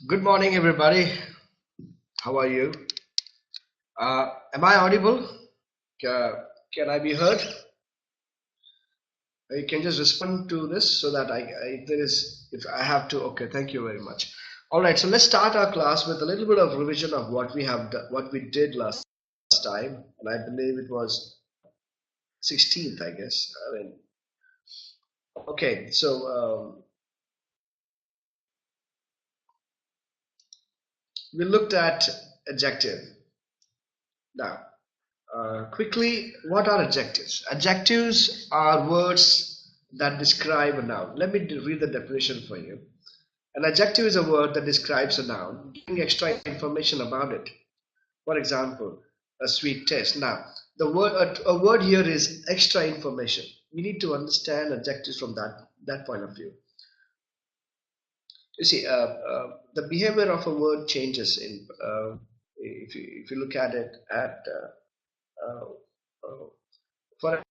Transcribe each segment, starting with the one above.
Good morning, everybody. How are you? Am I audible? Can I be heard? You can just respond to this so that if there is, if I have to. Okay, thank you very much. All right, so let's start our class with a little bit of revision of what we have done, what we did last time, and I believe it was 16th, I guess. Okay, so we looked at adjective. Now, quickly, what are adjectives? Adjectives are words that describe a noun. Let me read the definition for you. An adjective is a word that describes a noun, giving extra information about it. For example, a sweet taste. Now, a word here is extra information. We need to understand adjectives from that point of view. You see, the behavior of a word changes in if you look at it at uh, uh, for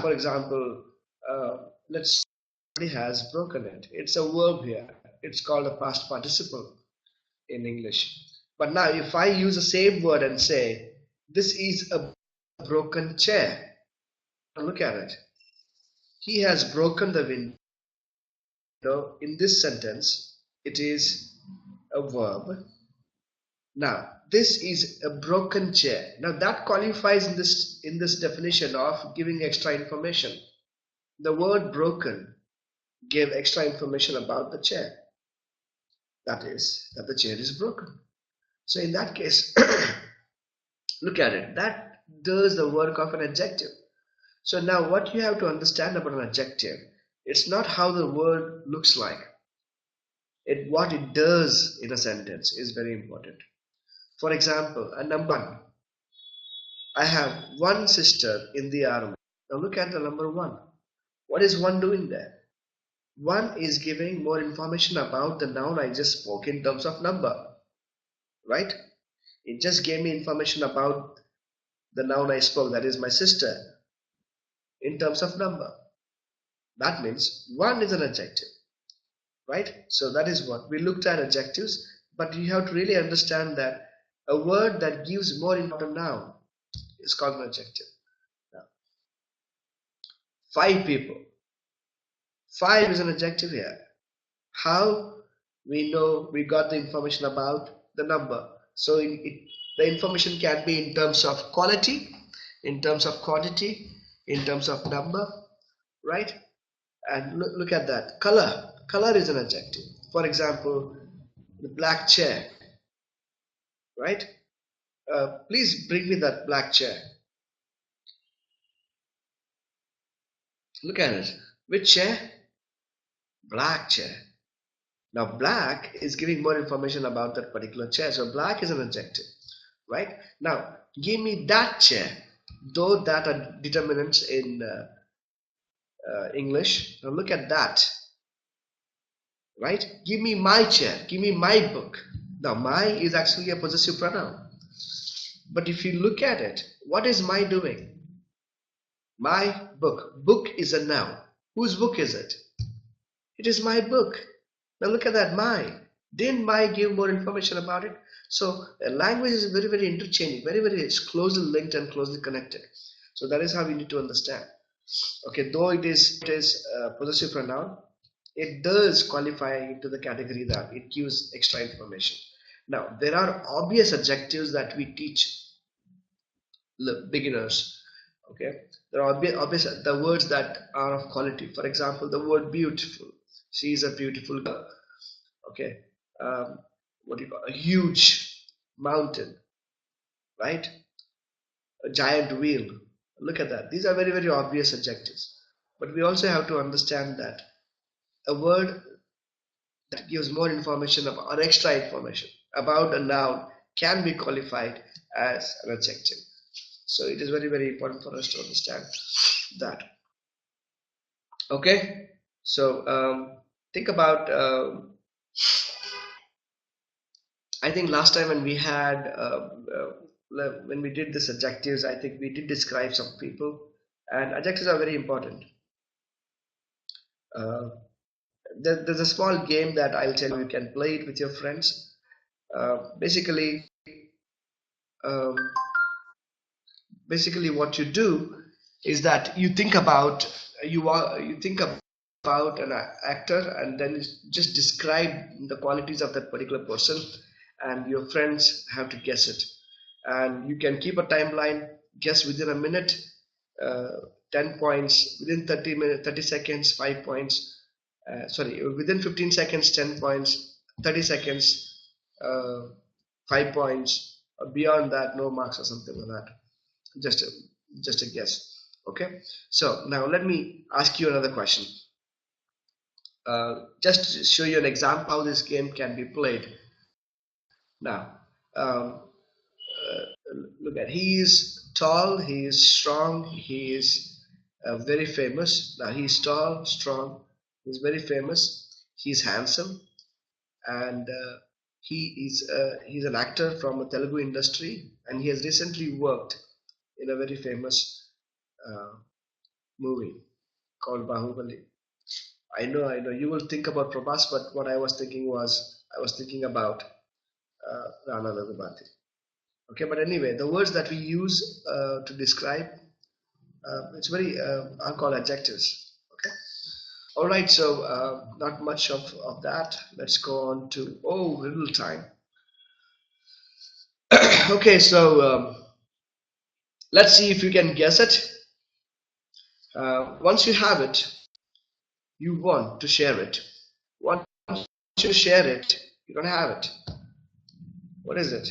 For example, let's say has broken it. It's a verb here. It's called a past participle in English. But now, if I use the same word and say, this is a broken chair, look at it. He has broken the window. In this sentence, it is a verb. Now, this is a broken chair. Now, that qualifies in this definition of giving extra information. The word broken gave extra information about the chair. That is, that the chair is broken. So in that case, look at it. That does the work of an adjective. So now what you have to understand about an adjective, it's not how the word looks like. What it does in a sentence is very important. For example, a number one. I have one sister in the army. Now look at the number one. What is one doing there? One is giving more information about the noun I just spoke in terms of number, right? It just gave me information about the noun I spoke, that is my sister, in terms of number. That means one is an adjective, right? So that is what we looked at adjectives, but you have to really understand that a word that gives more information noun is called an adjective. Now, five people. Five is an adjective here. How we know we got the information about the number? So the information can be in terms of quality, in terms of quantity, in terms of number, right? And look at that. Color. Color is an adjective. For example, the black chair, right? Please bring me that black chair. Look at it. Which chair? Black chair. Now, black is giving more information about that particular chair. So, black is an adjective, right? Now, give me that chair. Though that are determinants in English. Now, look at that, right? Give me my chair. Give me my book. Now, my is actually a possessive pronoun. But if you look at it, what is my doing? My book. Book is a noun. Whose book is it? It is my book. Now look at that, my. Didn't my give more information about it? So language is very, very interchanging, very, very closely linked and closely connected. So that is how we need to understand. Okay, though it is possessive pronoun, it does qualify into the category that it gives extra information. Now, there are obvious adjectives that we teach beginners. Okay, there are obvious the words that are of quality. For example, the word beautiful. She is a beautiful girl. Okay, what do you call a huge mountain, right? A giant wheel. Look at that. These are very, very obvious adjectives. But we also have to understand that a word that gives more information about, or extra information about a noun can be qualified as an adjective. So it is very, very important for us to understand that. Okay, so think about. I think last time when we had when we did this adjectives, I think we did describe some people. And adjectives are very important. There's a small game that I'll tell you. You can play it with your friends. Basically, um, what you do is that you think about you think about an actor, and then you just describe the qualities of that particular person, and your friends have to guess it. And you can keep a timeline, guess within a minute, uh, 10 points, within 30 seconds 5 points, sorry, within 15 seconds 10 points, 30 seconds, uh, 5 points, or beyond that no marks or something like that. just a, just a guess. Okay, so now let me ask you another question, just to show you an example how this game can be played. Now, look at, he is tall, he is strong, he is very famous. Now he's tall, strong, he's very famous, he's handsome, and he's an actor from a Telugu industry, and he has recently worked in a very famous movie called Bahubali. I know, you will think about Prabhas, but what I was thinking about Rana Raghupathi. Okay, but anyway, the words that we use to describe, it's very, I'll call adjectives. Okay, all right. So not much of that. Let's go on to riddle time. Okay, so let's see if you can guess it. Once you have it, you want to share it. Once you share it, you don't have it. What is it?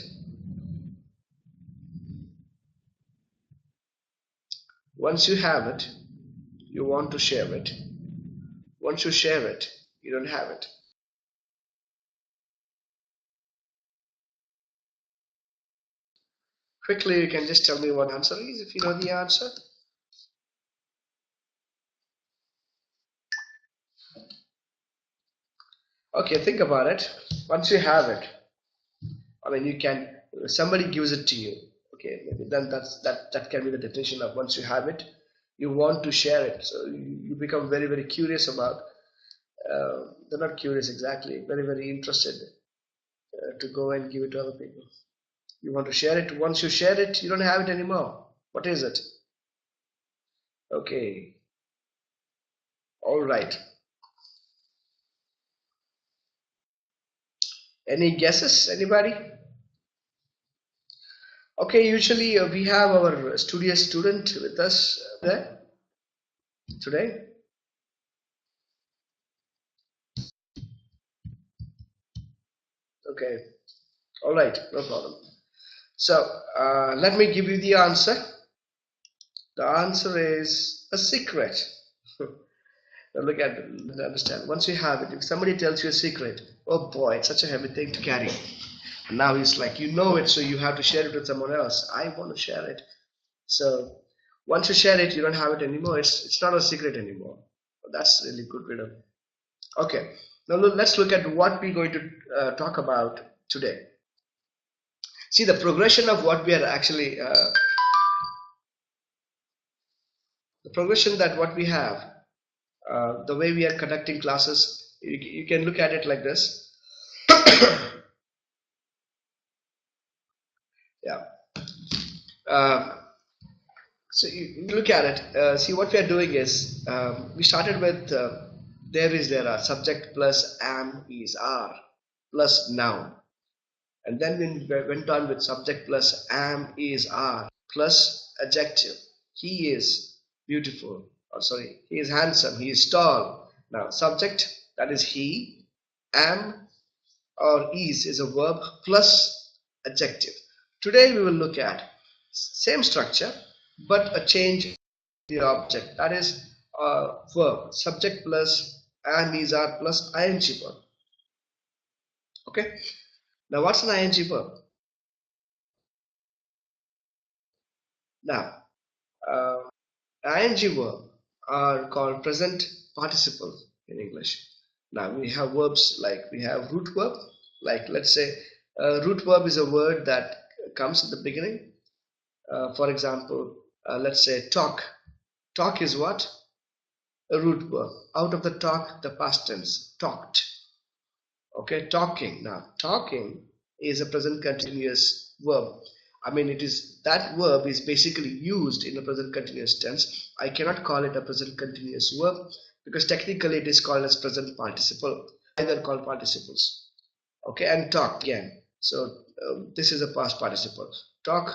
Once you have it, you want to share it. Once you share it, you don't have it. Quickly, you can just tell me what answer is if you know the answer. Okay, think about it. Once you have it, I mean, you can, somebody gives it to you. Okay, maybe then that can be the definition of once you have it, you want to share it. So you become very, very curious about. They're not curious exactly, very, very interested to go and give it to other people. You want to share it. Once you share it, you don't have it anymore. What is it? Okay. All right. Any guesses? Anybody? Okay, usually we have our studious student with us there today. Okay, all right, no problem. So let me give you the answer. The answer is a secret. Now look at it, understand. Once you have it, if somebody tells you a secret, oh boy, it's such a heavy thing to carry. And now it's like you know it, so you have to share it with someone else. I want to share it. So once you share it, you don't have it anymore. It's not a secret anymore. That's really good riddle. Okay, now let's look at what we're going to talk about today. See the progression of what we are actually, the progression that what we have, the way we are conducting classes, you can look at it like this. Yeah. So you look at it. See what we are doing is we started with there is, there are, subject plus am, is, are plus noun, and then we went on with subject plus am, is, are plus adjective. He is beautiful. Oh, sorry, he is handsome. He is tall. Now subject, that is he. Am or is a verb plus adjective. Today we will look at same structure but a change in the object, that is verb, subject plus am, is, are plus ing verb. Okay, now what's an ing verb? Now ing verb are called present participle in English. Now we have verbs like, we have root verb, like let's say root verb is a word that comes at the beginning. For example, let's say talk. Talk is what? A root verb. Out of the talk, the past tense. Talked. Okay, talking. Now, talking is a present continuous verb. I mean, it is that verb is basically used in a present continuous tense. I cannot call it a present continuous verb because technically it is called as present participle. Either called participles. Okay, and talk again. So this is a past participle. Talk,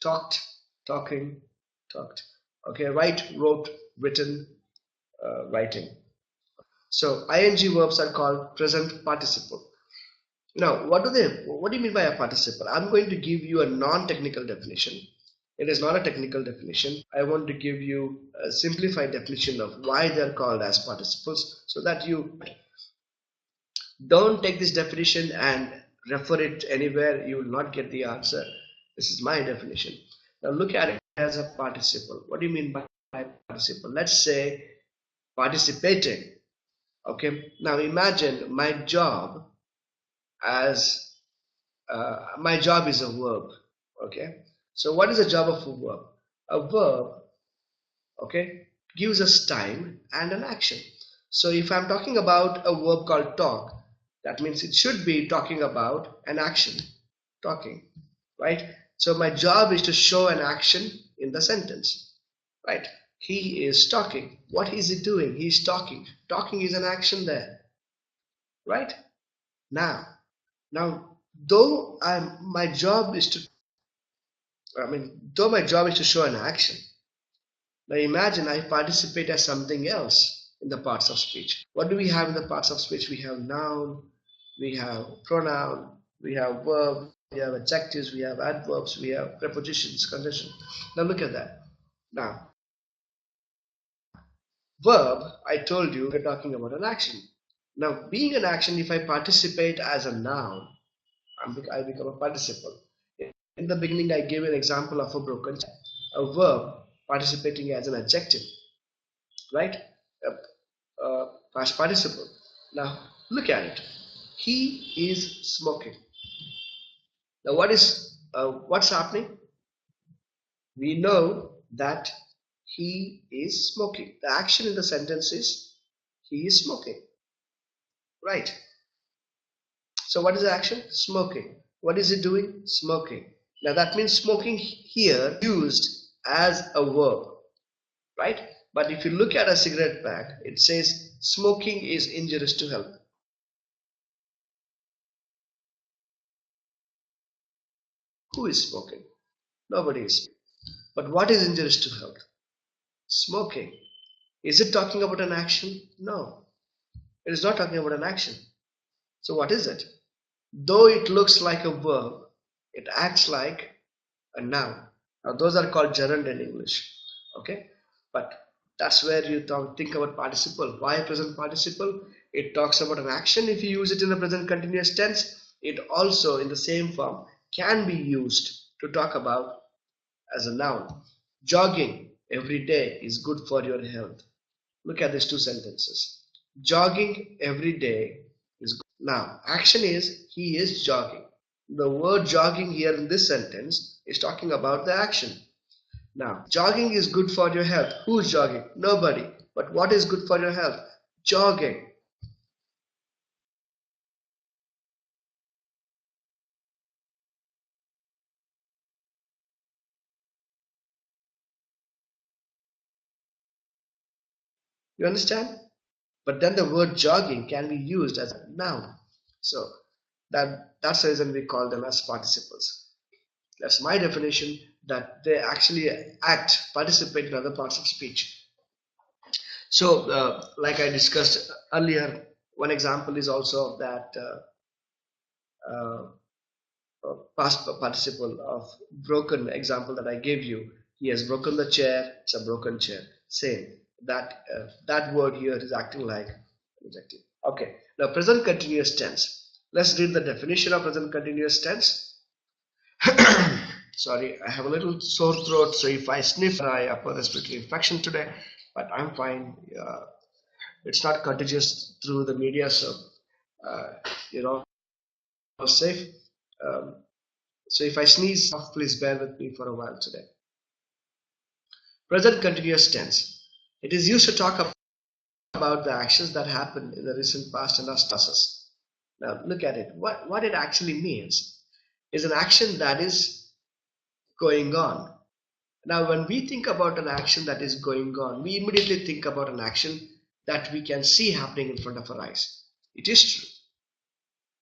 talked, talking, talked. Okay, write, wrote, written, writing. So ing verbs are called present participle. Now, what do you mean by a participle? I'm going to give you a non-technical definition. It is not a technical definition. I want to give you a simplified definition of why they're called as participles so that you don't take this definition and refer it anywhere. You will not get the answer. This is my definition. Now look at it as a participle. What do you mean by participle? Let's say participating. Okay. Now imagine my job as my job is a verb. Okay. So what is the job of a verb? A verb, okay, gives us time and an action. So if I'm talking about a verb called talk, that means it should be talking about an action, talking, right? So my job is to show an action in the sentence, right? He is talking. What is he doing? He's talking. Talking is an action there, right? Now, though my job is to, though my job is to show an action. Now imagine I participate as something else in the parts of speech. What do we have in the parts of speech? We have noun, we have pronoun, we have verb, we have adjectives, we have adverbs, we have prepositions, conjunction. Now look at that. Now, verb, I told you we're talking about an action. Now, being an action, if I participate as a noun, I become a participle. In the beginning, I gave an example of a broken chair. A verb participating as an adjective, right? Past participle. Now, look at it. He is smoking. Now, what's happening? We know that he is smoking. The action in the sentence is he is smoking, right? So, what is the action? Smoking. What is it doing? Smoking. Now, that means smoking here used as a verb, right? But if you look at a cigarette pack, it says smoking is injurious to health. Who is smoking? Nobody is. But what is injurious to health? Smoking. Is it talking about an action? No. It is not talking about an action. So what is it? Though it looks like a verb, it acts like a noun. Now those are called gerund in English. Okay? But that's where you think about participle. Why present participle? It talks about an action. If you use it in the present continuous tense, it also in the same form can be used to talk about as a noun. Jogging every day is good for your health. Look at these two sentences. Jogging every day is good. Now, action is he is jogging. The word jogging here in this sentence is talking about the action. Now, jogging is good for your health. Who's jogging? Nobody. But what is good for your health? Jogging. You understand? But then the word jogging can be used as a noun. So that's the reason we call them as participles. That's my definition, that they actually participate in other parts of speech. So like I discussed earlier, one example is also that past participle of broken example that I gave you. He has broken the chair. It's a broken chair. Same. That word here is acting like adjective. Okay. Now present continuous tense. Let's read the definition of present continuous tense. Sorry, I have a little sore throat, so if I sniff, I have a respiratory infection today, but I'm fine. It's not contagious through the media, so I'm safe. So if I sneeze, please bear with me for a while today. Present continuous tense. It is used to talk about the actions that happened in the recent past and process. Now look at it. What it actually means is an action that is going on. Now when we think about an action that is going on, we immediately think about an action that we can see happening in front of our eyes. It is true.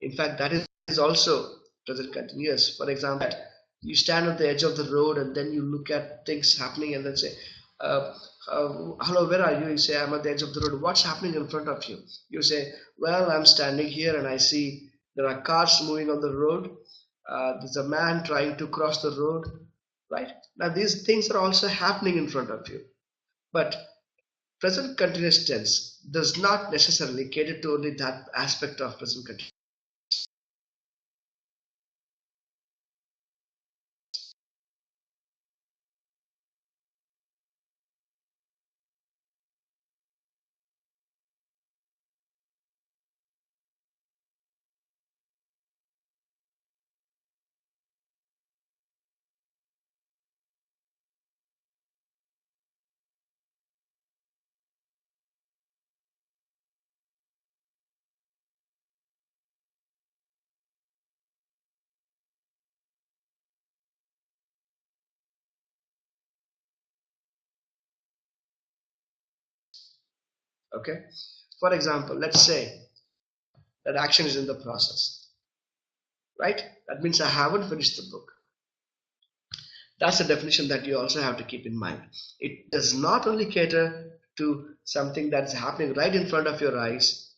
In fact, that is also present continuous. For example, you stand on the edge of the road and then you look at things happening and then say, hello, where are you? You say, I'm at the edge of the road. What's happening in front of you? You say, well, I'm standing here and I see there are cars moving on the road. There's a man trying to cross the road, right? Now, these things are also happening in front of you. But present continuous tense does not necessarily cater to only that aspect of present continuous. Okay. For example, let's say that action is in the process, right? That means I haven't finished the book. That's a definition that you also have to keep in mind. It does not only cater to something that's happening right in front of your eyes.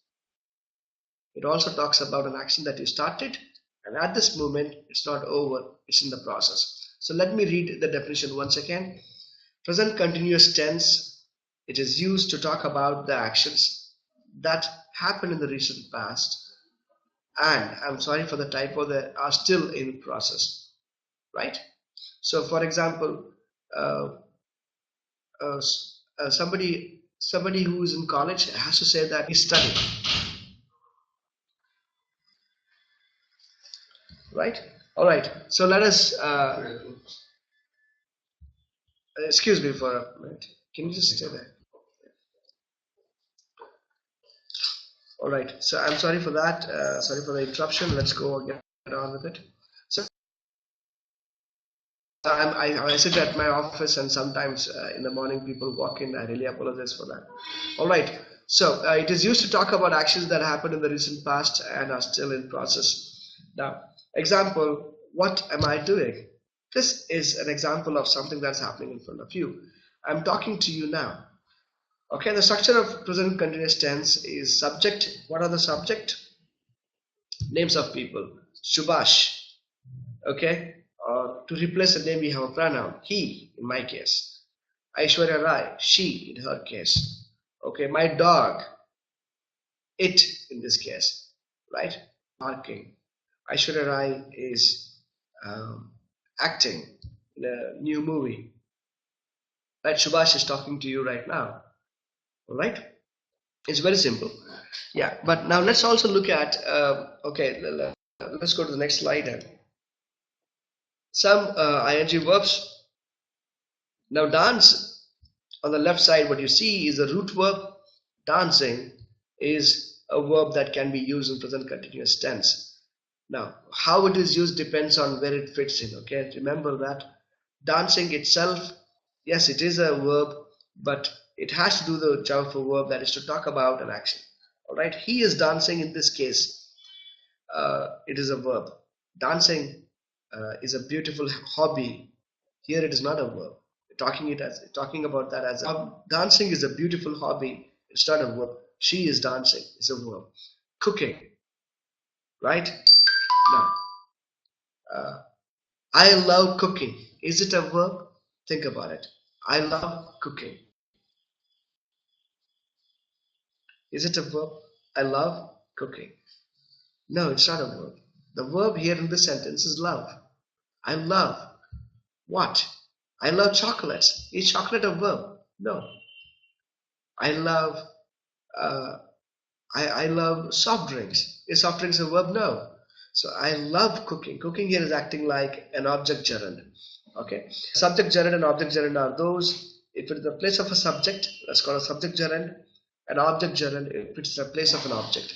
It also talks about an action that you started, and at this moment, it's not over, it's in the process. So let me read the definition once again. Present continuous tense, it is used to talk about the actions that happened in the recent past, and I'm sorry for the typo, that are still in process, right? So for example, somebody who is in college has to say that he's studying, right? All right, so let us excuse me for a minute. Can you just stay there? All right, so I'm sorry for that. Sorry for the interruption. Let's go get on with it. So I sit at my office, and sometimes in the morning people walk in. I really apologize for that. All right, so it is used to talk about actions that happened in the recent past and are still in process. Now, example, what am I doing? This is an example of something that's happening in front of you. I'm talking to you now. Okay, the structure of present continuous tense is subject. What are the subject? Names of people. Subhash. Okay, to replace the name we have a pronoun. He, in my case. Aishwarya Rai. She, in her case. Okay, my dog. It, in this case. Right? Barking. Aishwarya Rai is acting in a new movie. Right? Subhash is talking to you right now. All right, it's very simple. Yeah, but now let's also look at okay, let's go to the next slide. And some ing verbs. Now dance, on the left side, what you see is a root verb. Dancing is a verb that can be used in present continuous tense. Now how it is used depends on where it fits in. Okay, remember that dancing itself, yes, it is a verb, but it has to do the job of a verb, that is to talk about an action. All right, he is dancing. In this case, it is a verb. Dancing is a beautiful hobby. Here it is not a verb. Talking about that as dancing is a beautiful hobby. It's not a verb. She is dancing is a verb. Cooking, right? Now, I love cooking. Is it a verb? Think about it. I love cooking. Is it a verb? I love cooking. No, it's not a verb. The verb here in this sentence is love. I love what? I love chocolates. Is chocolate a verb? No. I love I love soft drinks. Is soft drinks a verb? No. So I love cooking. Cooking here is acting like an object gerund. Okay. Subject gerund and object gerund are those If it's the place of a subject, that's called a subject gerund. An object gerund, if it's the place of an object.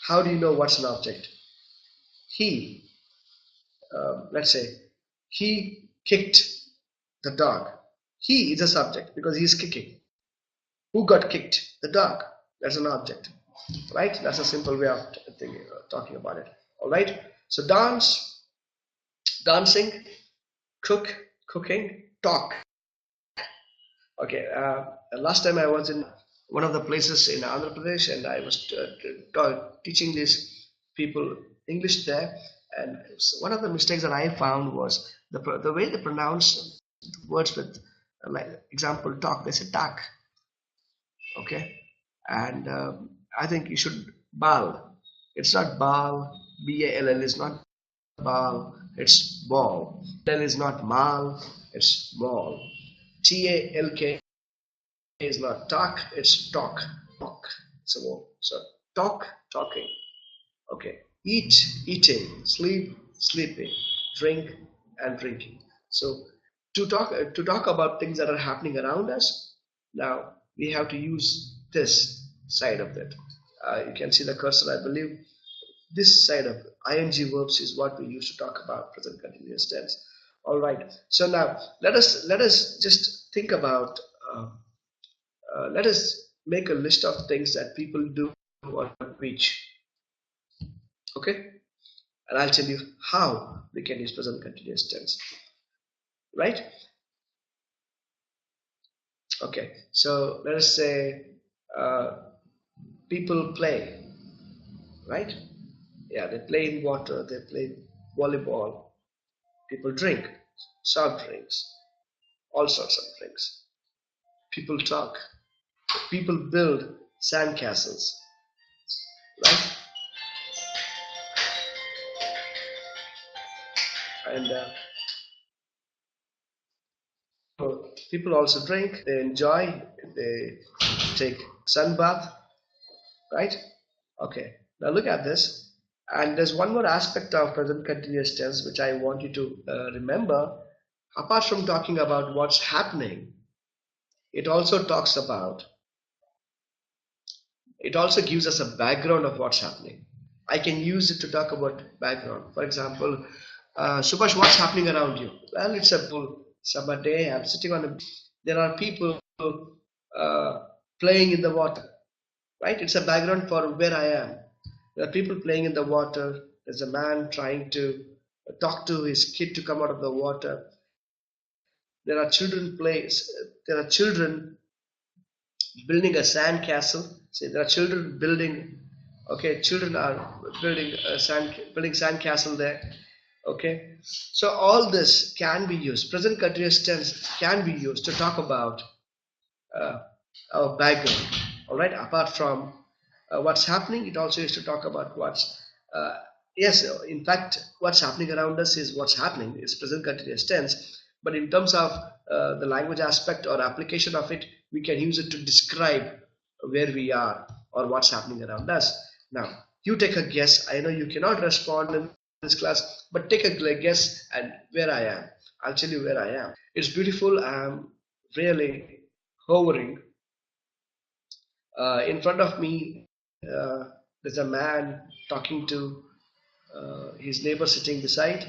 How do you know what's an object? He, let's say, he kicked the dog. He is a subject because he is kicking. Who got kicked? The dog. That's an object, right? That's a simple way of talking about it. All right. So dance, dancing, cook, cooking, talk. Okay. Last time I was in one of the places in Andhra Pradesh, and I was teaching these people English there. And one of the mistakes that I found was the way they pronounce words with, like example, talk. They say tak. Okay, and I think you should bal. It's not bal. B-A-L-L is not bal. It's ball. L is not mal. It's ball. T-A-L-K is not talk. It's talk. Talk. So talk, talking. Okay. Eat, eating. Sleep, sleeping. Drink, and drinking. So to talk about things that are happening around us, now we have to use this side of it. You can see the cursor. I believe this side of ing verbs is what we use to talk about present continuous tense. All right. So now let us just think about. Let us make a list of things that people do on a beach. Okay, and I'll tell you how we can use present continuous tense. Right? Okay. So let us say people play. Right? Yeah, they play in water. They play volleyball. People drink soft drinks, all sorts of drinks. People talk. People build sandcastles, right? And people also drink. They enjoy. They take sun bath, right? Okay. Now look at this. And there's one more aspect of present continuous tense which I want you to remember. Apart from talking about what's happening, it also gives us a background of what's happening. I can use it to talk about background. For example, Subhash, what's happening around you? Well, it's a full summer day. I'm sitting on a beach. There are people playing in the water, right? It's a background for where I am. There are people playing in the water. There's a man trying to talk to his kid to come out of the water. There are children building a sand castle. See, there are children building. Okay, children are building sand castle there. Okay, so all this can be used. Present continuous tense can be used to talk about our background. All right, apart from what's happening, it also is to talk about what's yes, in fact, what's happening around us is what's happening. It's present continuous tense. But in terms of the language aspect or application of it, we can use it to describe where we are or what's happening around us. Now, you take a guess. I know you cannot respond in this class, but take a guess and where I am. I'll tell you where I am. It's beautiful. I'm really hovering. In front of me, there's a man talking to his neighbor sitting beside.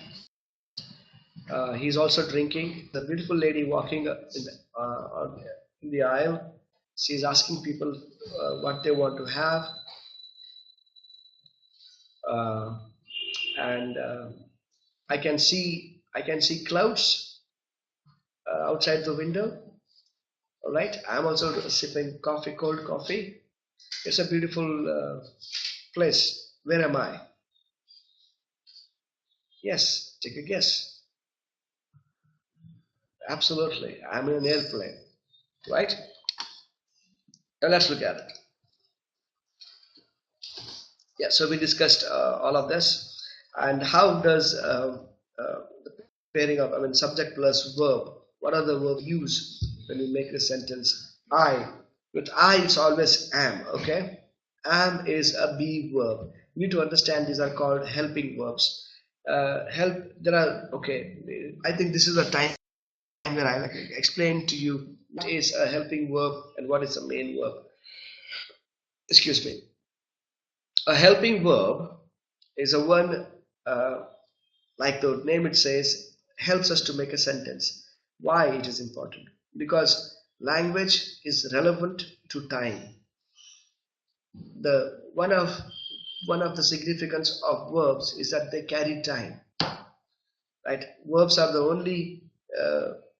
He's also drinking. The beautiful lady walking in the aisle. She's asking people what they want to have. And I can see clouds outside the window. All right. I'm also sipping coffee, cold coffee. It's a beautiful place. Where am I? Yes, take a guess. Absolutely. I'm in an airplane, right? Now let's look at it. Yeah, so we discussed all of this. And how does the pairing of, subject plus verb, what are the verbs used when we make a sentence? With I, it's always am, okay? Am is a be verb. You need to understand these are called helping verbs. I think this is the time where I explain to you what is a helping verb and what is a main verb. Excuse me. A helping verb is a one, like the name it says, helps us to make a sentence. Why it is important? Because language is relevant to time. The one of the significance of verbs is that they carry time. Right? Verbs are the only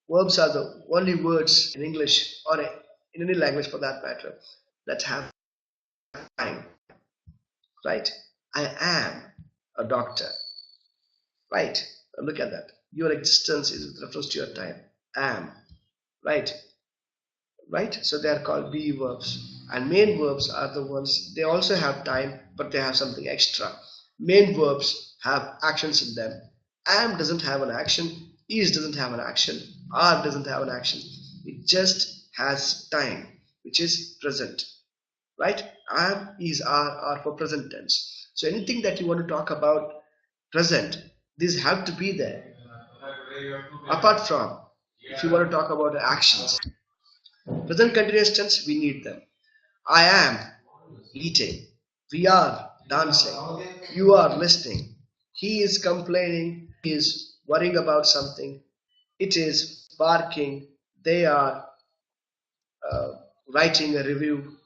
words in English or in any language for that matter that have time. Right? I am a doctor. Right? Now look at that. Your existence is with reference to your time. Am. Right? Right? So they are called be verbs. And main verbs are the ones, they also have time, but they have something extra. Main verbs have actions in them. Am doesn't have an action. Is doesn't have an action. Are doesn't have an action. It just has time, which is present. Right? Am, is, are for present tense. So anything that you want to talk about present, these have to be there. Apart from, if you want to talk about actions, present continuous tense, we need them. I am eating. We are dancing. You are listening. He is complaining. He is worrying about something. It is barking. They are writing a review.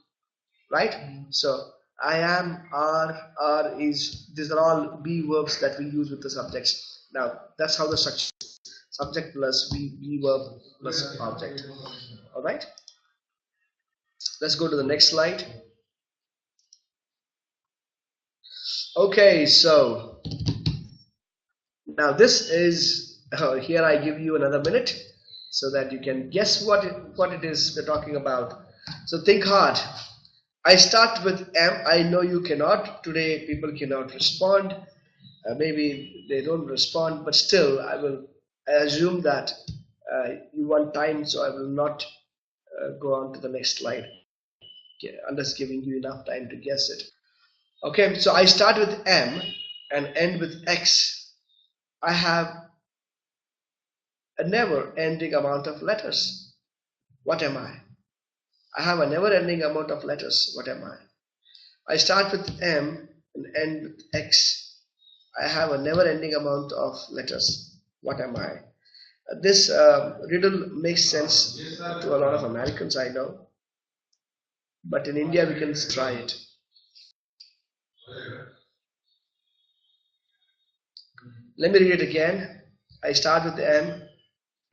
Right? So I am, are, is. These are all be verbs that we use with the subjects. Now that's how the structure is. Subject plus be verb plus object. All right. Let's go to the next slide. Okay, so now this is here I give you another minute so that you can guess what it is we're talking about. So think hard. I start with am. I know you cannot. Today people cannot respond. Maybe they don't respond, but still I assume that you want time, so I will not go on to the next slide unless giving you enough time to guess it. Okay, so I start with M and end with X. I have a never-ending amount of letters. What am I? I have a never-ending amount of letters. What am I? I start with M and end with X. I have a never-ending amount of letters. What am I? This riddle makes sense to a lot of Americans, I know. But in India, we can try it. Let me read it again. I start with M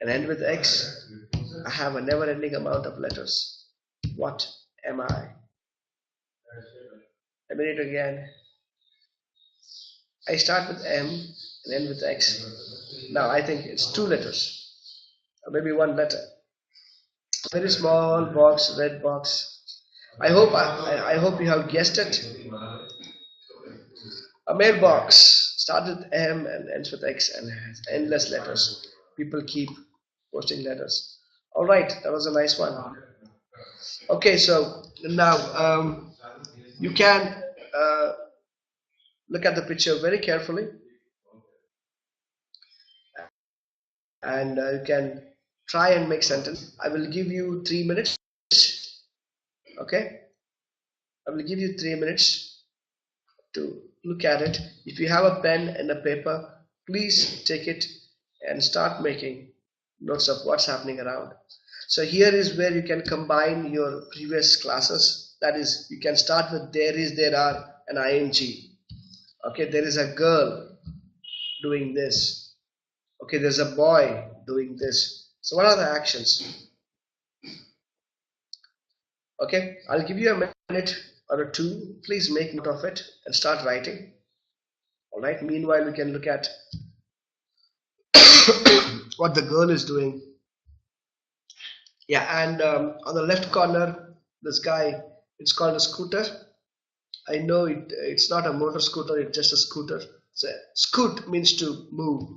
and end with X. I have a never-ending amount of letters. What am I? Let me read it again. I start with M and end with X. Now I think it's two letters, or maybe one letter. Very small box, red box. I hope you have guessed it. A mailbox starts with M and ends with X and has endless letters. People keep posting letters. All right, that was a nice one. Okay, so now you can look at the picture very carefully, and you can try and make sentence. I will give you 3 minutes. Okay, I will give you 3 minutes to look at it. If you have a pen and a paper, please take it and start making notes of what's happening around. So here is where you can combine your previous classes. That is, you can start with there is, there are, and ing. Okay, there is a girl doing this. Okay, there's a boy doing this. So what are the actions? Okay, I'll give you a minute or two. Please make note of it and start writing. All right, meanwhile, we can look at what the girl is doing. Yeah, and on the left corner, this guy, it's called a scooter. I know it's not a motor scooter, it's just a scooter. So scoot means to move.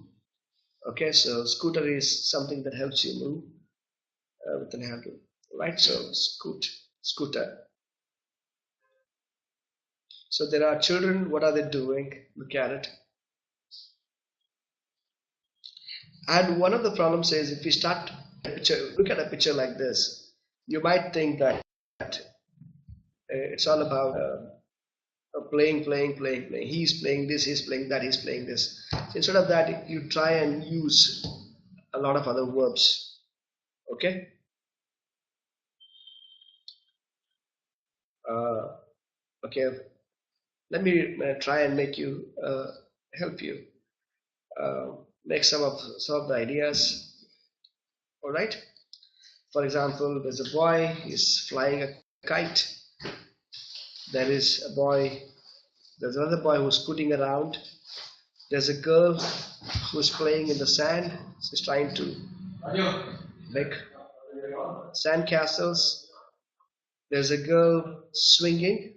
Okay, so scooter is something that helps you move with an handle, right? So scooter. So there are children. What are they doing? Look at it. And one of the problems is if we start look at a picture like this, you might think that it's all about playing. He's playing this, he's playing that, he's playing this. So instead of that, you try and use a lot of other verbs. Okay. Okay. Let me try and make you help you make some of the ideas. All right. For example, there's a boy, he's flying a kite. There is a boy, there's another boy who's scooting around. There's a girl who's playing in the sand. She's trying to make sand castles. There's a girl swinging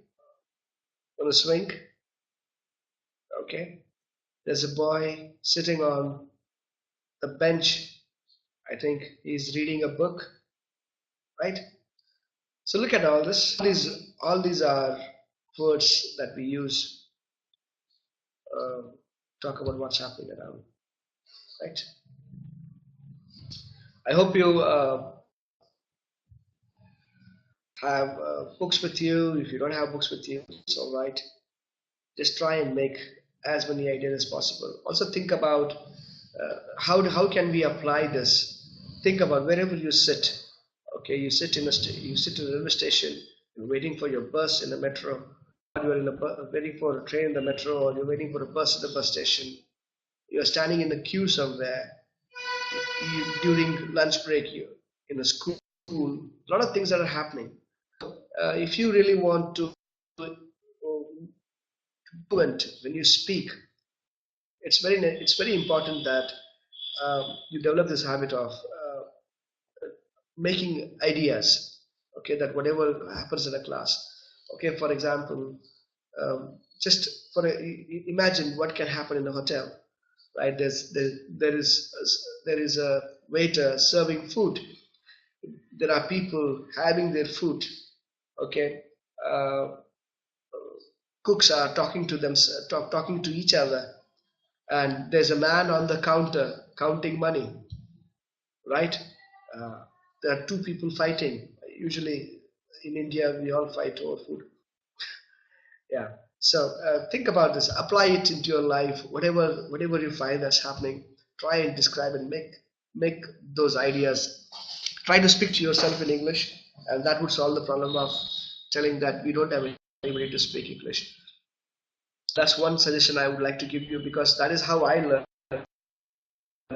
on a swing. Okay. There's a boy sitting on the bench. I think he's reading a book. Right? So look at all this. All these are words that we use talk about what's happening around. Right? I hope you have books with you. If you don't have books with you, it's all right. Just try and make as many ideas as possible. Also think about how can we apply this. Think about wherever you sit. Okay, you sit in a railway station, you're waiting for your bus in the metro, you're waiting for a train in the metro, or you're waiting for a bus at the bus station. You're standing in the queue somewhere. During lunch break, you in a school. A lot of things that are happening. If you really want to fluent when you speak, it's very important that you develop this habit of making ideas. Okay, that whatever happens in a class. Okay, for example, just imagine what can happen in a hotel, right? There is a waiter serving food. There are people having their food. Okay, cooks are talking to them, talking to each other, and there's a man on the counter counting money. Right? There are two people fighting. Usually in India, we all fight over food. Yeah. So think about this. Apply it into your life. Whatever you find that's happening, try and describe and make those ideas. Try to speak to yourself in English, and that would solve the problem of telling that we don't have anybody to speak English. That's one suggestion I would like to give you, because that is how I learned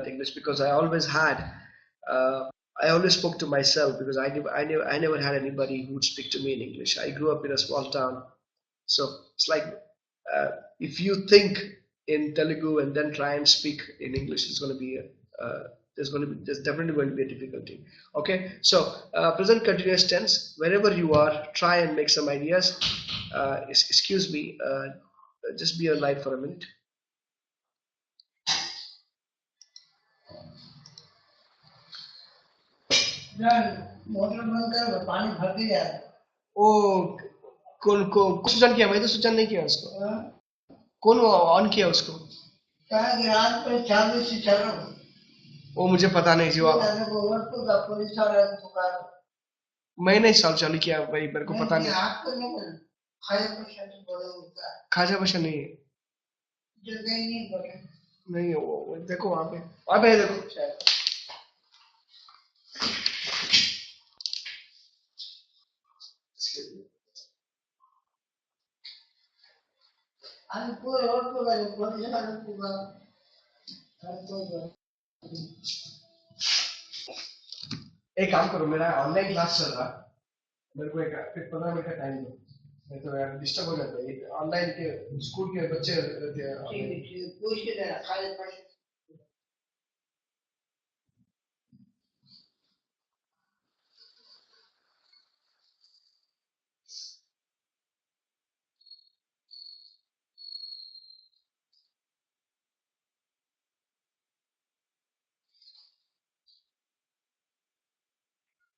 English. Because I always spoke to myself, because I never had anybody who would speak to me in English. I grew up in a small town, so it's like if you think in Telugu and then try and speak in English, it's going to be there's definitely going to be a difficulty. Okay, so present continuous tense. Wherever you are, try and make some ideas. Excuse me, just be online for a minute. Motor बंद कर, पानी भर दिया। ओ कौन सूचन किया? मैं तो सूचन नहीं किया उसको। कौन ऑन किया उसको? रात पे 4 बजे से चल रहा हूँ। वो मुझे पता नहीं जी। मैं नहीं साल चालू किया भाई, मेरे को पता नहीं। खाजा बशा नहीं नहीं, वो देखो वहाँ पे देखो शायद। एक काम करो, मेरा ऑनलाइन क्लास चल रहा, मेरे को एक 15 मिनट का टाइम दो, नहीं तो यार डिस्टर्ब हो जाता है। ऑनलाइन के स्कूल के बच्चे रहते हैं।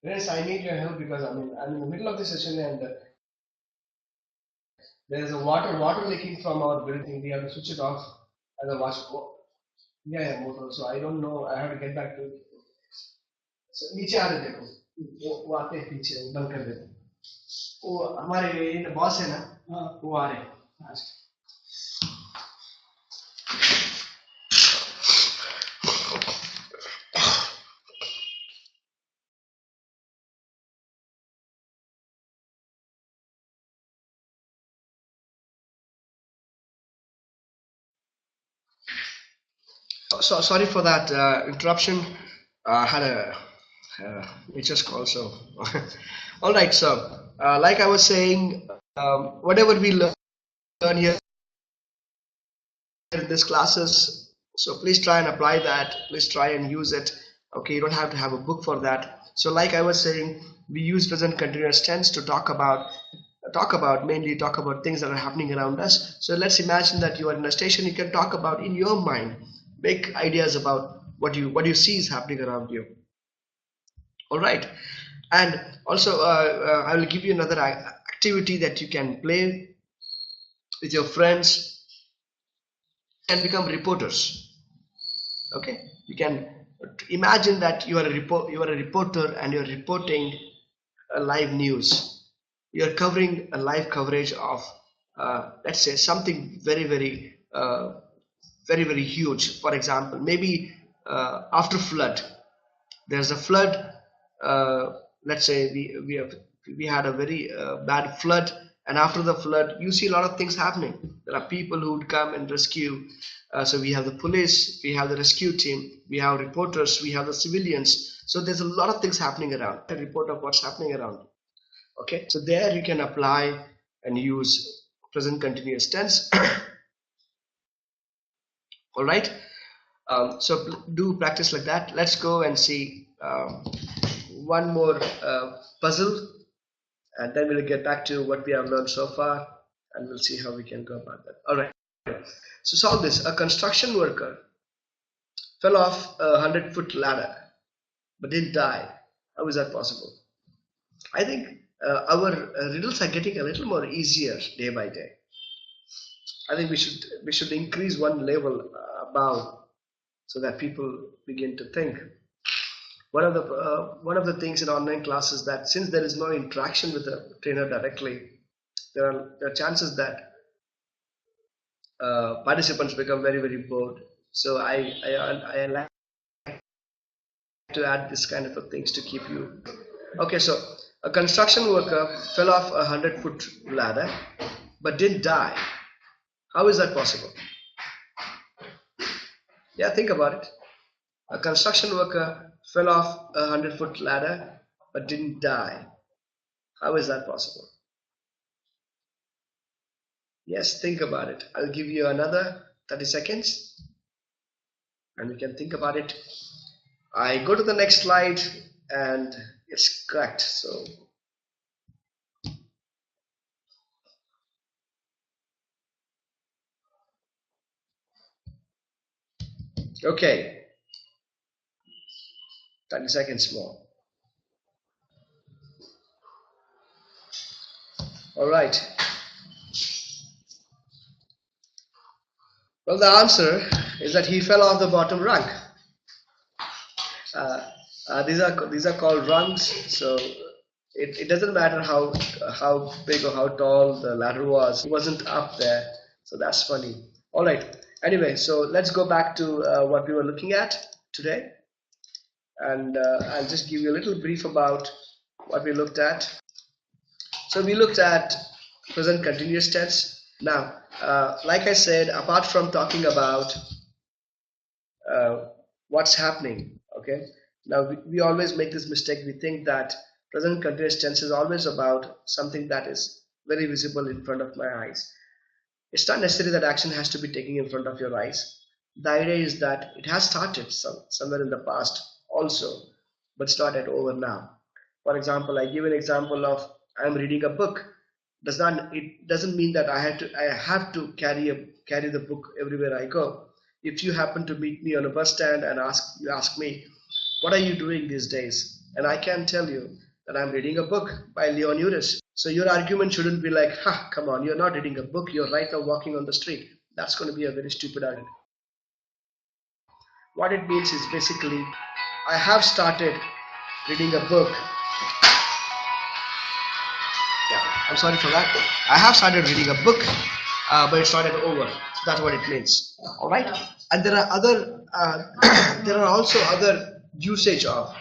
Yes, I need your help, because I'm in the middle of the session, and there is a water leaking from our building. We have to switch it off and the wash. Yeah, motor. So I don't know. I have to get back to it. नीचे आ रहे देखो, वो आते हैं पीछे, वो बंद कर देते हैं। वो हमारे बॉस है ना, वो आ रहे हैं। So sorry for that interruption. I had a nature's call. So, all right. So, like I was saying, whatever we learn here in these classes, so please try and apply that. Please try and use it. Okay, you don't have to have a book for that. So, like I was saying, we use present continuous tense to talk about things that are happening around us. So let's imagine that you are in a station. You can talk about in your mind, make ideas about what you see is happening around you. All right, and also I will give you another activity that you can play with your friends and become reporters. Okay, you can imagine that you are a reporter and you're reporting a live news. You're covering a live coverage of let's say something very huge. For example, maybe after flood, there's a flood. Let's say we had a very bad flood, and after the flood you see a lot of things happening. There are people who would come and rescue. So we have the police, we have the rescue team, we have reporters, we have the civilians. So there's a lot of things happening around. A report of what's happening around. Okay, so there you can apply and use present continuous tense. All right, so do practice like that. Let's go and see one more puzzle, and then we'll get back to what we have learned so far, and we'll see how we can go about that. All right, so solve this. A construction worker fell off a 100-foot ladder but didn't die. How is that possible? I think our riddles are getting a little more easier day by day. I think we should increase one level above, so that people begin to think. One of the things in online classes that since there is no interaction with the trainer directly, there are chances that participants become very bored. So I like to add this kind of things to keep you. Okay, so a construction worker fell off a 100-foot ladder but didn't die. How is that possible? Yeah, think about it. A construction worker fell off a 100-foot ladder but didn't die. How is that possible? Yes, think about it. I'll give you another 30 seconds and you can think about it. I go to the next slide and it's correct. So okay, 30 seconds more. All right. Well, the answer is that he fell off the bottom rung. These are called rungs. So it doesn't matter how big or how tall the ladder was. He wasn't up there. So that's funny. All right. Anyway, so let's go back to what we were looking at today, and I'll just give you a little brief about what we looked at. So we looked at present continuous tense. Now, like I said, apart from talking about what's happening, okay, now we always make this mistake. We think that present continuous tense is always about something that is very visible in front of my eyes. It's not necessary that action has to be taken in front of your eyes. The idea is that it has started somewhere in the past also, but it's not yet over now. For example, I give an example of I'm reading a book. It doesn't mean that I have to carry the book everywhere I go. If you happen to meet me on a bus stand and you ask me, what are you doing these days? And I can tell you that I'm reading a book by Leon Uris. So your argument shouldn't be like, ha, come on, you're not reading a book, you're right now walking on the street. That's going to be a very stupid argument. What it means is basically, I have started reading a book. Yeah, I'm sorry for that. I have started reading a book, but it's not yet over. So that's what it means. All right. And there are other, there are also other usage of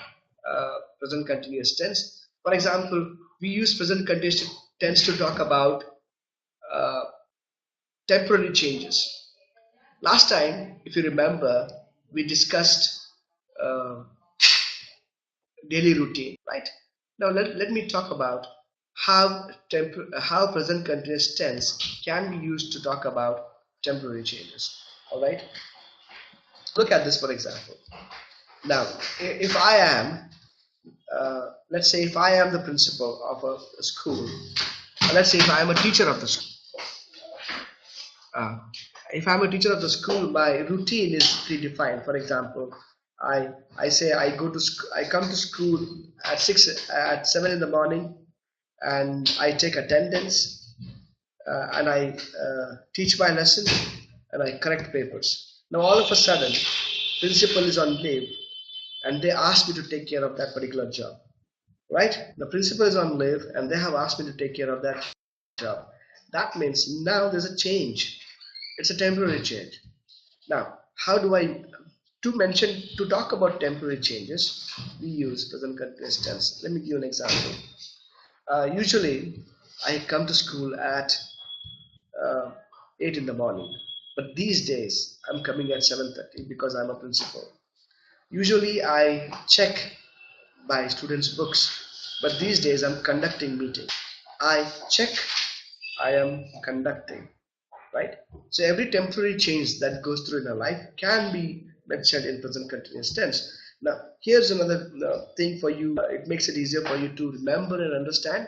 present continuous tense. For example, we use present continuous tense to talk about uh, temporary changes. Last time, if you remember, we discussed uh, daily routine, right? Now let me talk about how present continuous tense can be used to talk about temporary changes. All right. Look at this for example. Now, if I am, let's say, if I am the principal of a school, let's say if I am a teacher of the school. Uh, if I'm a teacher of the school, my routine is predefined. For example, I say I go to I come to school at 7 in the morning, and I take attendance, and I teach my lesson, and I correct papers. Now all of a sudden, principal is on leave, and they ask me to take care of that particular job. Right? The principal is on leave, and they have asked me to take care of that job. That means now there's a change. It's a temporary change. Now, how do I, to talk about temporary changes, we use present continuous tense. Let me give you an example. Usually, I come to school at 8 in the morning, but these days I'm coming at 7:30 because I'm a principal. Usually, I check my students' books, but these days I'm conducting meeting. I check, I am conducting. Right? So every temporary change that goes through in our life can be mentioned in present continuous tense. Now, here's another thing for you. It makes it easier for you to remember and understand.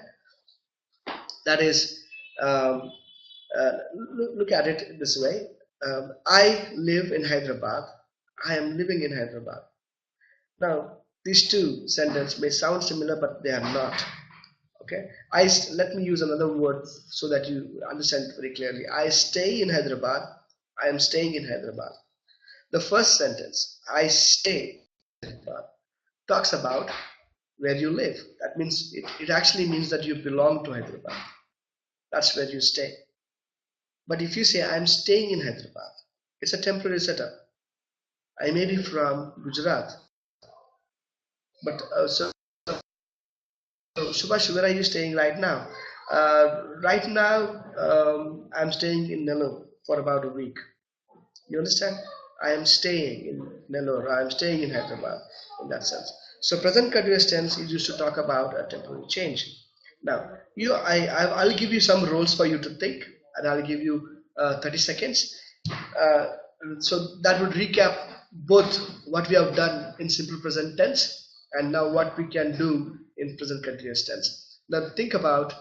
That is, look at it this way. I live in Hyderabad. I am living in Hyderabad. Now, these two sentences may sound similar, but they are not. Okay, let me use another word so that you understand it very clearly. I stay in Hyderabad. I am staying in Hyderabad. The first sentence, I stay in Hyderabad, talks about where you live. That means it actually means that you belong to Hyderabad. That's where you stay. But if you say I'm staying in Hyderabad, it's a temporary setup. I may be from Gujarat, but so Subhash, where are you staying right now? Right now, I'm staying in Nellore for about a week. You understand? I am staying in Nellore. I am staying in Hyderabad in that sense. So present continuous tense is used to talk about a temporary change. Now, I'll give you some roles for you to think, and I'll give you 30 seconds. So that would recap both what we have done in simple present tense and now what we can do in present continuous tense. Now think about,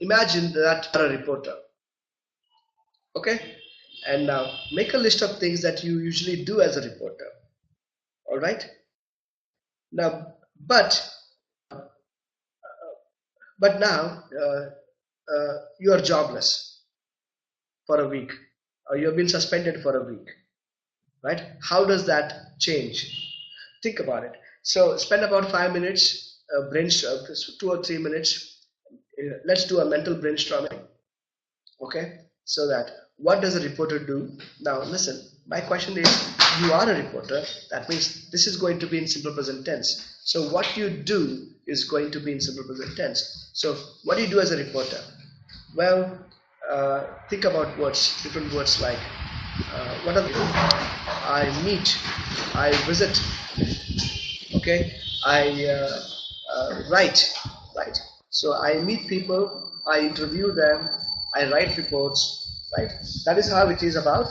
imagine that you're a reporter, okay? And now make a list of things that you usually do as a reporter, all right? Now, but now you are jobless for a week, or you have been suspended for a week, right? How does that change? Think about it. So spend about 5 minutes, brainstorm, 2 or 3 minutes. Let's do a mental brainstorming. Okay. So that what does a reporter do? Now listen. My question is: you are a reporter. That means this is going to be in simple present tense. So what you do is going to be in simple present tense. So what do you do as a reporter? Well, think about words, different words like what are they? I meet, I visit. Okay, I write, right? So I meet people, I interview them, I write reports, right? That is how it is about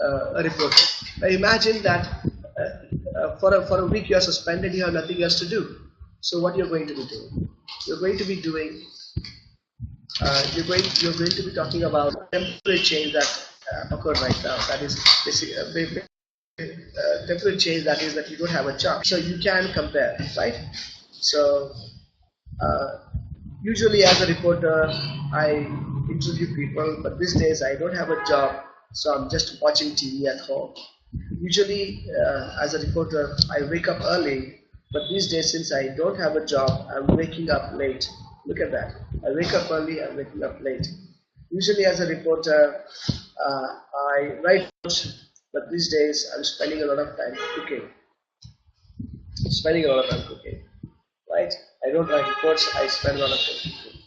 a report. Now imagine that for a week you are suspended, you have nothing else to do. So what you're going to be doing? You're going to be doing. You're going to be talking about temporary change that occurred right now. That is basically temporary change. That is that you don't have a job. So you can compare, right? So usually as a reporter, I interview people, but these days I don't have a job, so I'm just watching TV at home. Usually, as a reporter, I wake up early But these days, since I don't have a job, I'm waking up late. Look at that. I wake up early, I'm waking up late. Usually as a reporter, I write notes, but these days I'm spending a lot of time cooking. Right? I don't write reports, I spend a lot of time cooking.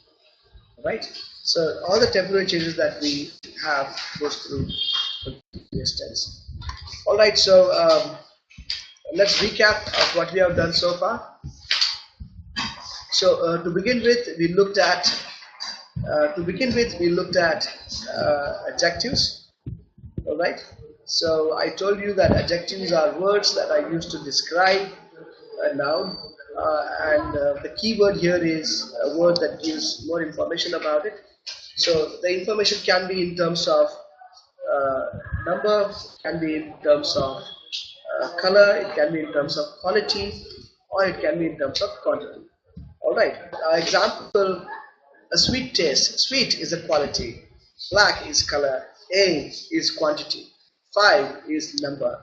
Right? So all the temporary changes that we have goes through continuous tense. All right, so let's recap of what we have done so far. So to begin with, we looked at adjectives. All right. So I told you that adjectives are words that are used to describe a noun, and the key word here is a word that gives more information about it. So the information can be in terms of number, can be in terms of color, it can be in terms of quality, or it can be in terms of quantity. All right. Example: a sweet taste. Sweet is a quality. Black is color. A is quantity. 5 is number.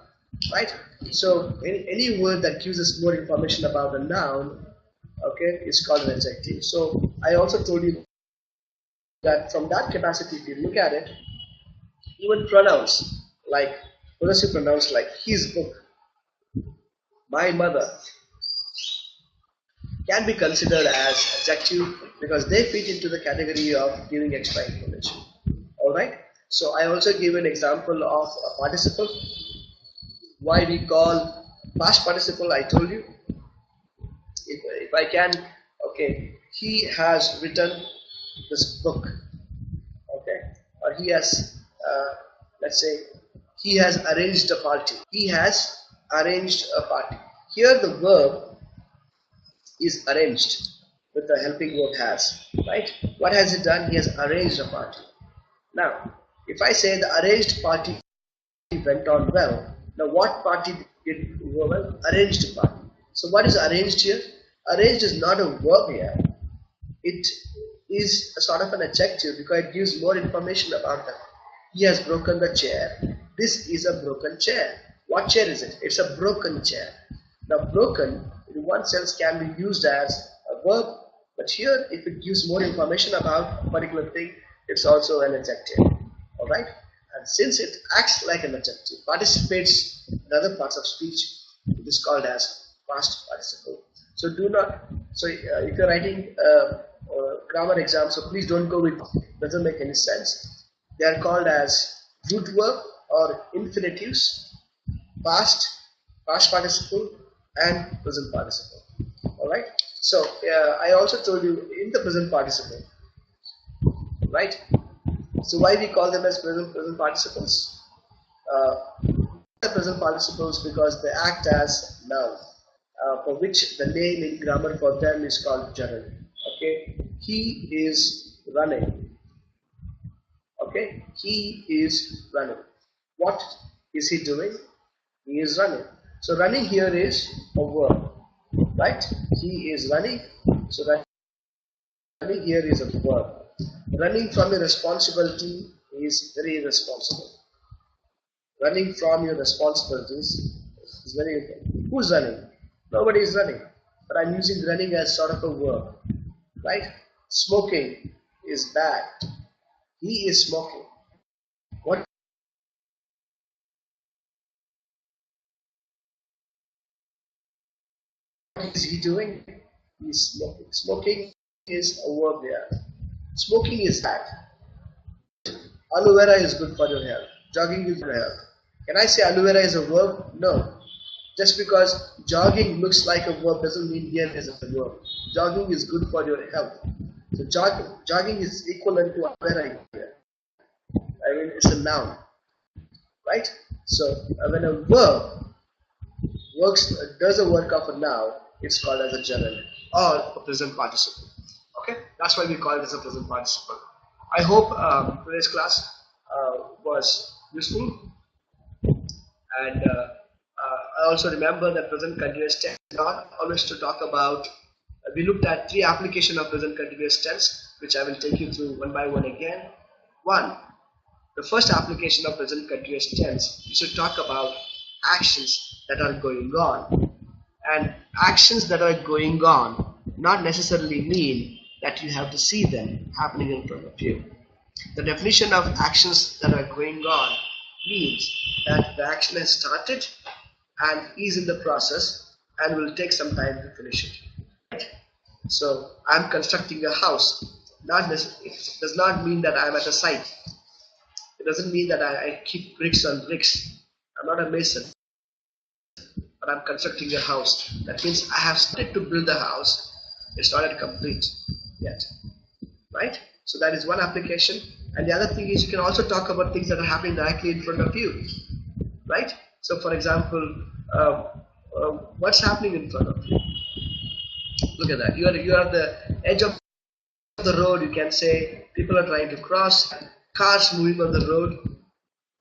Right. So any word that gives us more information about a noun, okay, is called an adjective. So I also told you that from that capacity, if you look at it, even pronouns like possessive pronouns like his book, my mother, can be considered as adjective because they fit into the category of giving extra information. Alright, so I also give an example of a participle. Why we call past participle, I told you. If I can, okay, he has written this book, okay, or he has, let's say, he has arranged a party. He has arranged a party. Here the verb is arranged with the helping verb has, right? What has he done? He has arranged a party. Now, if I say the arranged party went on well, now what party did go well? Arranged party. So what is arranged here? Arranged is not a verb here. It is a sort of an adjective because it gives more information about that. He has broken the chair. This is a broken chair. What chair is it? It's a broken chair. Now broken in one sense can be used as a verb, but here if it gives more information about a particular thing, it's also an adjective. Alright? And since it acts like an adjective, participates in other parts of speech, it is called as past participle. So if you're writing a grammar exam, so please don't go with doesn't make any sense. They are called as root verb or infinitives, past participle, and present participle. Alright? So I also told you in the present participle, right? So why we call them as present participles? The present participles because they act as noun, for which the name in grammar for them is called gerund. Okay, he is running. Okay, he is running. What is he doing? He is running. So running here is a verb, right? He is running. So running here is a verb. Running from your responsibility is very irresponsible. Running from your responsibilities is very important. Who's running? Nobody is running. But I'm using running as sort of a verb, right? Smoking is bad. He is smoking. What is he doing? He is smoking. Smoking is a verb here. Smoking is bad. Aloe vera is good for your health. Jogging is good for your health. Can I say aloe vera is a verb? No. Just because jogging looks like a verb doesn't mean here is a verb. Jogging is good for your health. So jogging is equivalent to aloe vera here. I mean, it's a noun, right? So when a verb does a work of a noun, it's called as a gerund or a present participle. Okay, that's why we call it as a present participle. I hope today's class was useful, and I also remember that present continuous tense not always to talk about. We looked at 3 applications of present continuous tense, which I will take you through one by one again. 1. The first application of present continuous tense, we should talk about actions that are going on. And actions that are going on not necessarily mean that you have to see them happening in front of you. The definition of actions that are going on means that the action has started and is in the process and will take some time to finish it. So I'm constructing a house. It does not mean that I'm at a site. It doesn't mean that I keep bricks on bricks. I'm not a mason, but I'm constructing a house. That means I have started to build the house. It's not yet complete yet, right? So that is one application. And the other thing is you can also talk about things that are happening directly in front of you, right? So for example, what's happening in front of you? Look at that. You are the edge of the road. You can say people are trying to cross, cars moving on the road,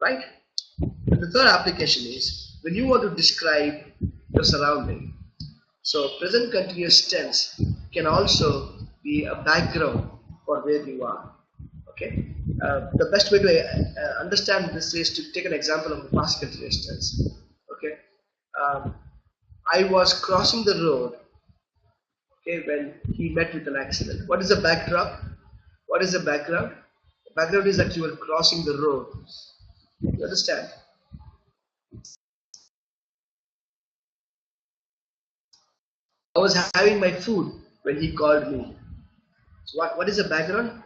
right? And the third application is when you want to describe your surrounding. So present continuous tense can also be a background for where you are. Okay. The best way to understand this is to take an example of the past continuous tense. Okay. I was crossing the road. Okay, when he met with an accident. What is the backdrop? What is the background? The background is that you were crossing the road. You understand? I was having my food when he called me. So what is the background?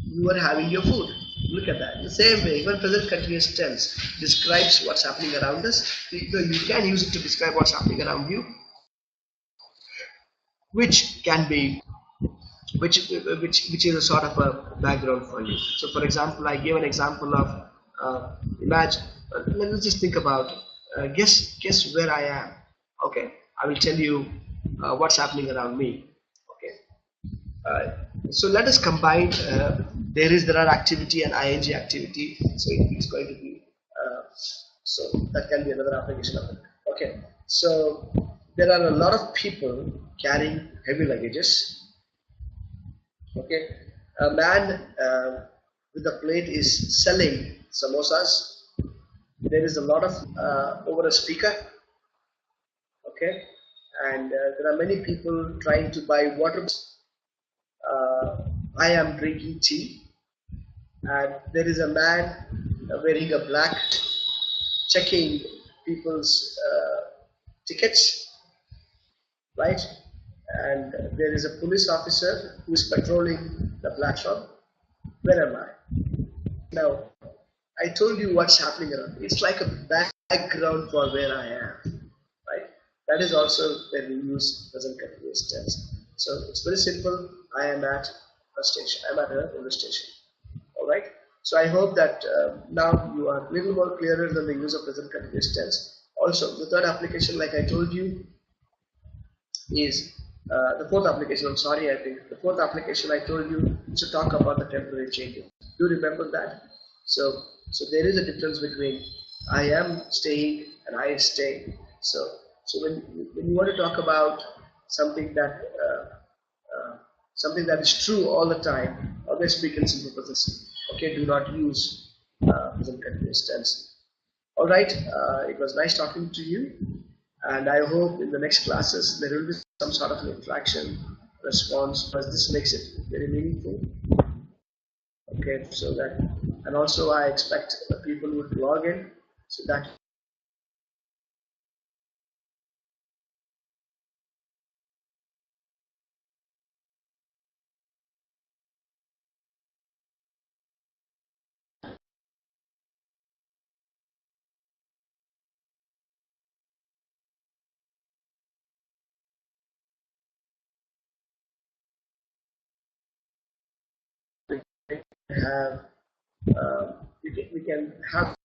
You are having your food. Look at that. In the same way, even present continuous tense describes what's happening around us. You can use it to describe what's happening around you, which can be which is a sort of a background for you. So for example, I gave an example of imagine. Let's just think about guess where I am. Okay, I will tell you what's happening around me. Okay, so let us combine there are activity and ing activity. So it's going to be so that can be another application of it. Okay, so there are a lot of people carrying heavy luggages. Okay, a man with a plate is selling samosas. There is a lot of over a speaker. Okay, and there are many people trying to buy water. I am drinking tea, and there is a man wearing a black checking people's tickets, right? And there is a police officer who is patrolling the platform. Where am I? Now, I told you what's happening around. It's like a background for where I am, right? That is also when we use present continuous tense. So it's very simple. I am at a station. I'm at a railway station. All right. So I hope that now you are a little more clearer than the use of present continuous tense. Also, the third application, like I told you, is the fourth application. I'm sorry, I think the fourth application I told you to talk about the temporary changes. Do you remember that? So there is a difference between I am staying and I stay. So when you want to talk about something that is true all the time, always speak in simple present. Okay, do not use present continuous tense. All right, it was nice talking to you, and I hope in the next classes there will be some sort of an interaction response, because this makes it very meaningful. Okay, so that, and also I expect people would log in so that we have we can have